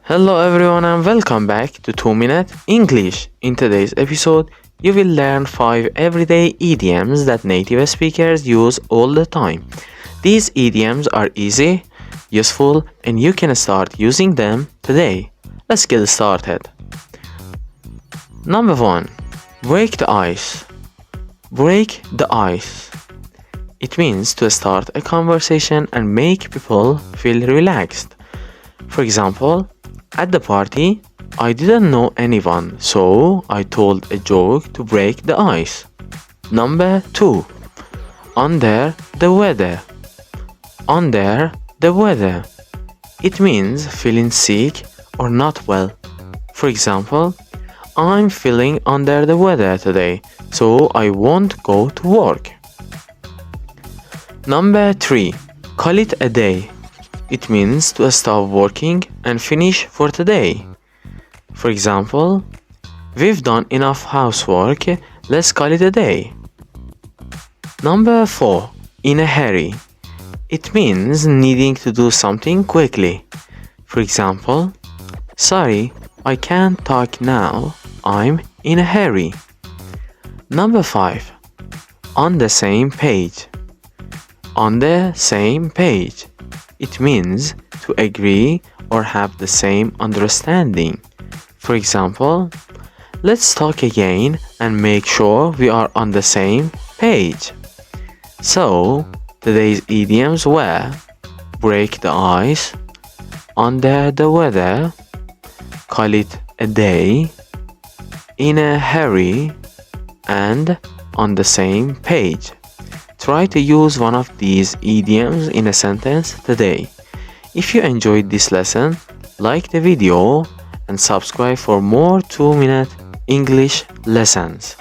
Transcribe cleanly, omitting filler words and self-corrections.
Hello everyone and welcome back to 2 Minute English. In today's episode, you will learn 5 everyday idioms that native speakers use all the time. These idioms are easy, useful, and you can start using them today. Let's get started. Number 1. Break the ice. Break the ice. It means to start a conversation and make people feel relaxed. For example, at the party, I didn't know anyone, so I told a joke to break the ice. Number 2. Under the weather. Under the weather. It means feeling sick or not well. For example, I'm feeling under the weather today, so I won't go to work. Number 3. Call it a day. It means to stop working and finish for today. For example, we've done enough housework, let's call it a day. Number 4. In a hurry. It means needing to do something quickly. For example, sorry, I can't talk now, I'm in a hurry. Number 5. On the same page. On the same page. It means to agree or have the same understanding. For example, let's talk again and make sure we are on the same page. So, today's idioms were break the ice, under the weather, call it a day, in a hurry, and on the same page. Try to use one of these idioms in a sentence today. If you enjoyed this lesson, like the video and subscribe for more 2-minute English lessons.